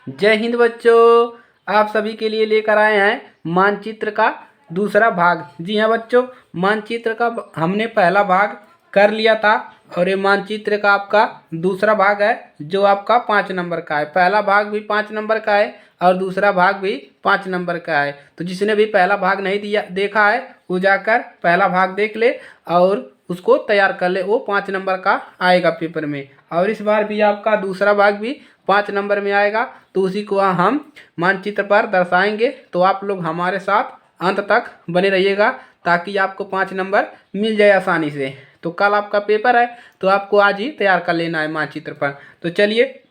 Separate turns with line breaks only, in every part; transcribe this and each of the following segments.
जय हिंद बच्चों। आप सभी के लिए लेकर आए हैं मानचित्र का दूसरा भाग। जी हाँ बच्चों, मानचित्र का हमने पहला भाग कर लिया था और ये मानचित्र का आपका दूसरा भाग है जो आपका 5 नंबर का है। पहला भाग भी 5 नंबर का है और दूसरा भाग भी 5 नंबर का है। तो जिसने भी पहला भाग नहीं देखा है वो जाकर पहला भाग देख ले और उसको तैयार कर ले, वो 5 नंबर का आएगा पेपर में। और इस बार भी आपका दूसरा भाग भी 5 नंबर में आएगा, तो उसी को हम मानचित्र पर दर्शाएंगे। तो आप लोग हमारे साथ अंत तक बने रहिएगा ताकि आपको 5 नंबर मिल जाए आसानी से। तो कल आपका पेपर है तो आपको आज ही तैयार कर लेना है मानचित्र पर। तो चलिए,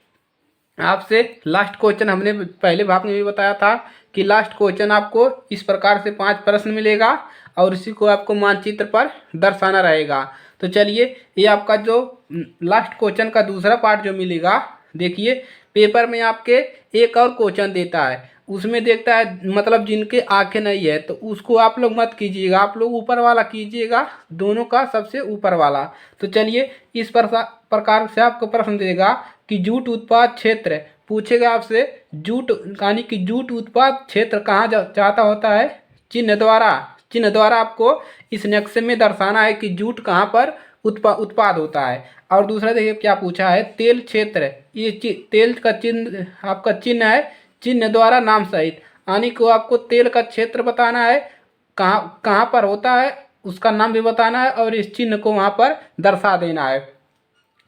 आपसे लास्ट क्वेश्चन हमने पहले भाग में भी बताया था कि लास्ट क्वेश्चन आपको इस प्रकार से 5 प्रश्न मिलेगा और इसी को आपको मानचित्र पर दर्शाना रहेगा। तो चलिए, ये आपका जो लास्ट क्वेश्चन का दूसरा पार्ट जो मिलेगा, देखिए पेपर में आपके एक और क्वेश्चन देता है, उसमें देखता है मतलब जिनके आंखें नहीं है तो उसको आप लोग मत कीजिएगा, आप लोग ऊपर वाला कीजिएगा, दोनों का सबसे ऊपर वाला। तो चलिए, इस प्रकार से आपको प्रश्न देगा कि जूट उत्पाद क्षेत्र पूछेगा आपसे, जूट यानी कि जूट उत्पाद क्षेत्र कहाँ जाता होता है, चिन्ह द्वारा आपको इस नक्शे में दर्शाना है कि जूट कहाँ पर उत्पाद होता है। और दूसरा देखिए क्या पूछा है, तेल क्षेत्र, ये तेल का चिन्ह आपका चिन्ह है, चिन्ह द्वारा नाम सहित, यानी को आपको तेल का क्षेत्र बताना है, कहाँ कहाँ पर होता है उसका नाम भी बताना है और इस चिन्ह को वहाँ पर दर्शा देना है।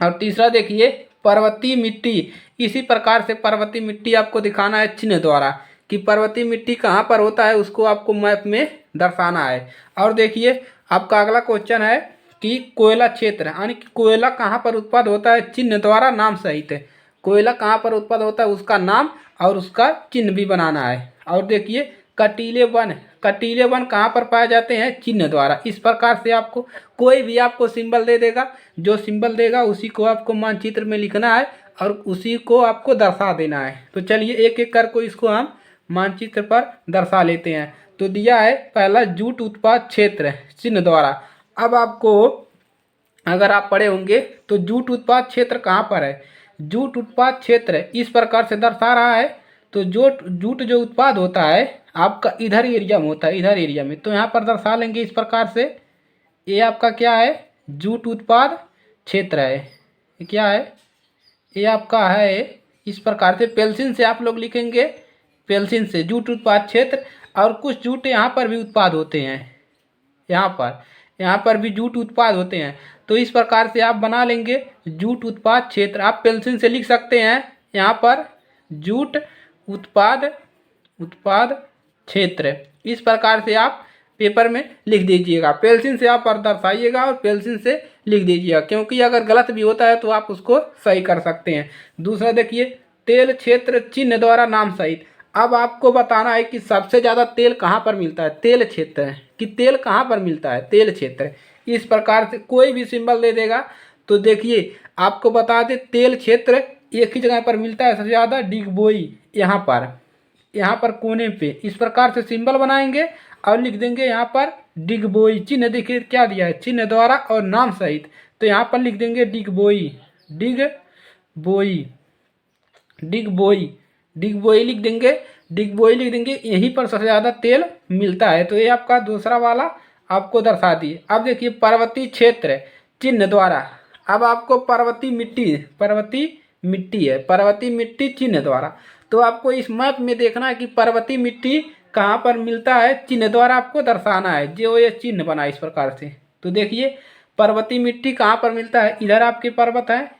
और तीसरा देखिए पर्वतीय मिट्टी, इसी प्रकार से पर्वतीय मिट्टी आपको दिखाना है चिन्ह द्वारा कि पर्वतीय मिट्टी कहाँ पर होता है, उसको आपको मैप में दर्शाना है। और देखिए आपका अगला क्वेश्चन है कि कोयला क्षेत्र, यानी कि कोयला कहाँ पर उत्पाद होता है, चिन्ह द्वारा नाम सहित है, कोयला कहाँ पर उत्पाद होता है उसका नाम और उसका चिन्ह भी बनाना है। और देखिए कटीले वन कहाँ पर पाए जाते हैं, चिन्ह द्वारा। इस प्रकार से आपको कोई भी आपको सिंबल दे देगा, जो सिंबल देगा उसी को आपको मानचित्र में लिखना है और उसी को आपको दर्शा देना है। तो चलिए एक एक कर को इसको हम मानचित्र पर दर्शा लेते हैं। तो दिया है पहला जूट उत्पाद क्षेत्र चिन्ह द्वारा। अब आपको अगर आप पढ़े होंगे तो जूट उत्पाद क्षेत्र कहाँ पर है, जूट उत्पाद क्षेत्र इस प्रकार से दर्शा रहा है। तो जूट जो उत्पाद होता है आपका इधर एरिया में होता है, इधर एरिया में, तो यहाँ पर दर्शा लेंगे इस प्रकार से। ये आपका क्या है, जूट उत्पाद क्षेत्र है। ये क्या है, ये आपका है इस प्रकार से पेंसिल से आप लोग लिखेंगे, पेंसिल से जूट उत्पाद क्षेत्र। और कुछ जूट यहाँ पर भी उत्पाद होते हैं, यहाँ पर भी जूट उत्पाद होते हैं। तो इस प्रकार से आप बना लेंगे जूट उत्पाद क्षेत्र, आप पेंसिल से लिख सकते हैं यहाँ पर जूट उत्पाद क्षेत्र। इस प्रकार से आप पेपर में लिख दीजिएगा, पेंसिल से आप दर्शाइएगा और पेंसिल से लिख दीजिएगा, क्योंकि अगर गलत भी होता है तो आप उसको सही कर सकते हैं। दूसरा देखिए तेल क्षेत्र चिन्ह द्वारा नाम सहित। अब आपको बताना है कि सबसे ज़्यादा तेल कहाँ पर मिलता है, तेल क्षेत्र है कि तेल कहाँ पर मिलता है, तेल क्षेत्र। इस प्रकार से कोई भी सिंबल दे देगा। तो देखिए आपको बता दें तेल क्षेत्र एक ही जगह पर मिलता है सबसे ज़्यादा, डिगबोई, यहाँ पर कोने पे इस प्रकार से सिंबल बनाएंगे और लिख देंगे यहाँ पर डिगबोई। चिन्ह देखिए क्या दिया है, चिन्ह द्वारा और नाम सहित। तो यहाँ पर लिख देंगे डिगबोई, डिगबोई लिख देंगे, यहीं पर सबसे ज़्यादा तेल मिलता है। तो ये आपका दूसरा वाला आपको दर्शा दिए। अब देखिए पर्वतीय क्षेत्र चिन्ह द्वारा। अब आपको पर्वतीय मिट्टी चिन्ह द्वारा। तो आपको इस मैप में देखना है कि पर्वतीय मिट्टी कहाँ पर मिलता है, चिन्ह द्वारा आपको दर्शाना है, जो ये चिन्ह बना इस प्रकार से। तो देखिए पर्वतीय मिट्टी कहाँ पर मिलता है, इधर आपके पर्वत है,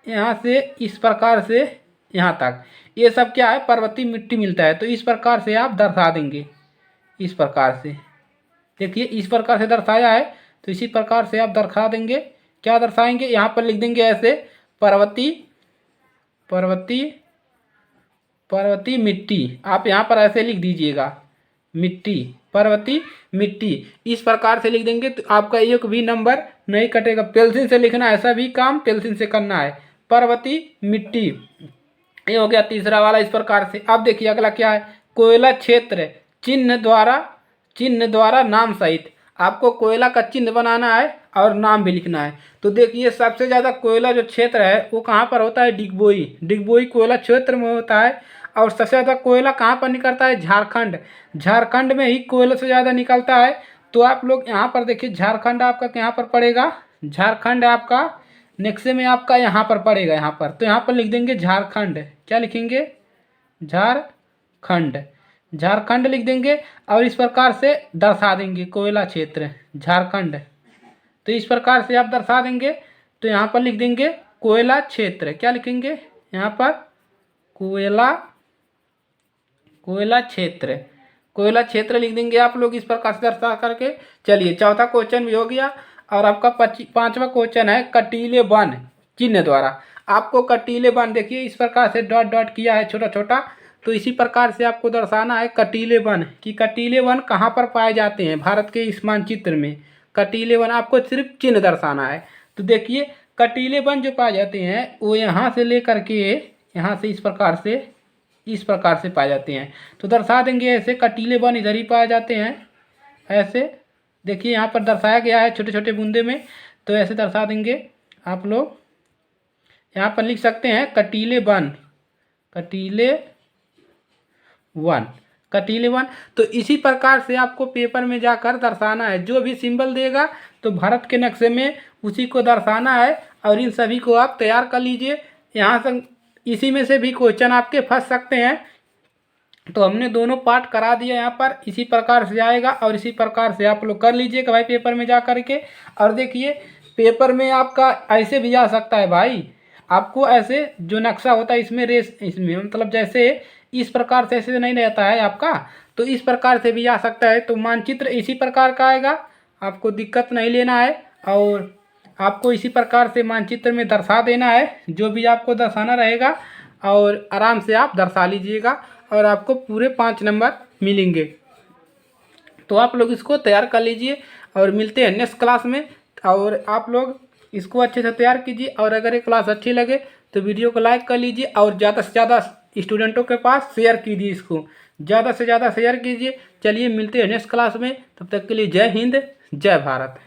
यहाँ से इस प्रकार से यहाँ तक, ये सब क्या है, पर्वतीय मिट्टी मिलता है। तो इस प्रकार से आप दर्शा देंगे, इस प्रकार से देखिए इस प्रकार से दर्शाया है। तो इसी प्रकार से आप दर्शा देंगे, क्या दर्शाएंगे, यहाँ पर लिख देंगे ऐसे पर्वतीय मिट्टी, आप यहाँ पर ऐसे लिख दीजिएगा पर्वतीय मिट्टी, इस प्रकार से लिख देंगे। तो आपका एक भी नंबर नहीं कटेगा, पेंसिल से लिखना है, ऐसा भी काम पेंसिल से करना है, पर्वतीय मिट्टी। ये हो गया तीसरा वाला इस प्रकार से। अब देखिए अगला क्या है, कोयला क्षेत्र चिन्ह द्वारा नाम सहित। आपको कोयला का चिन्ह बनाना है और नाम भी लिखना है। तो देखिए सबसे ज़्यादा कोयला जो क्षेत्र है वो कहाँ पर होता है, डिगबोई कोयला क्षेत्र में होता है। और सबसे ज़्यादा कोयला कहाँ पर निकलता है? झारखंड। झारखंड में ही कोयला से ज़्यादा निकलता है। तो आप लोग यहाँ पर देखिए, झारखंड आपका यहाँ पर पड़ेगा, झारखंड आपका नेक्स्ट में आपका यहाँ पर पड़ेगा, यहाँ पर। तो यहाँ पर लिख देंगे झारखंड। क्या लिखेंगे? झारखंड। झारखंड लिख देंगे और इस प्रकार से दर्शा देंगे कोयला क्षेत्र झारखंड। तो इस प्रकार से आप दर्शा देंगे। तो यहाँ पर लिख देंगे कोयला क्षेत्र। क्या लिखेंगे? यहाँ पर कोयला क्षेत्र। कोयला क्षेत्र लिख देंगे आप लोग इस प्रकार से दर्शा करके। चलिए, चौथा क्वेश्चन भी हो गया। और आपका पांचवा क्वेश्चन है कटीले वन चिन्ह द्वारा। आपको कटीले वन देखिए इस प्रकार से डॉट डॉट किया है छोटा छोटा। तो इसी प्रकार से आपको दर्शाना है कटीले वन, कि कटीले वन कहाँ पर पाए जाते हैं भारत के इस मानचित्र में। कटीले वन आपको सिर्फ चिन्ह दर्शाना है। तो देखिए, कटीले वन जो पाए जाते हैं वो यहाँ से लेकर के यहाँ से इस प्रकार से पाए जाते हैं। तो दर्शा देंगे ऐसे, कटीले वन इधर ही पाए जाते हैं। ऐसे देखिए यहाँ पर दर्शाया गया है छोटे छोटे बूंदे में। तो ऐसे दर्शा देंगे आप लोग। यहाँ पर लिख सकते हैं कटीले वन, कटीले वन, कटीले वन। तो इसी प्रकार से आपको पेपर में जाकर दर्शाना है। जो भी सिंबल देगा तो भारत के नक्शे में उसी को दर्शाना है। और इन सभी को आप तैयार कर लीजिए। यहाँ से इसी में से भी क्वेश्चन आपके फंस सकते हैं। तो हमने दोनों पार्ट करा दिया यहाँ पर, इसी प्रकार से आएगा। और इसी प्रकार से आप लोग कर लीजिएगा भाई पेपर में जा कर के। और देखिए, पेपर में आपका ऐसे भी आ सकता है भाई, आपको ऐसे जो नक्शा होता है इसमें इसमें मतलब जैसे इस प्रकार से ऐसे नहीं रहता है आपका, तो इस प्रकार से भी आ सकता है। तो मानचित्र इसी प्रकार का आएगा, आपको दिक्कत नहीं लेना है। और आपको इसी प्रकार से मानचित्र में दर्शा देना है जो भी आपको दर्शाना रहेगा। और आराम से आप दर्शा लीजिएगा और आपको पूरे 5 नंबर मिलेंगे। तो आप लोग इसको तैयार कर लीजिए और मिलते हैं नेक्स्ट क्लास में। और आप लोग इसको अच्छे से तैयार कीजिए। और अगर ये क्लास अच्छी लगे तो वीडियो को लाइक कर लीजिए और ज़्यादा से ज़्यादा स्टूडेंटों के पास शेयर कीजिए, इसको ज़्यादा से ज़्यादा शेयर कीजिए। चलिए, मिलते हैं नेक्स्ट क्लास में। तब तक के लिए जय हिंद, जय भारत।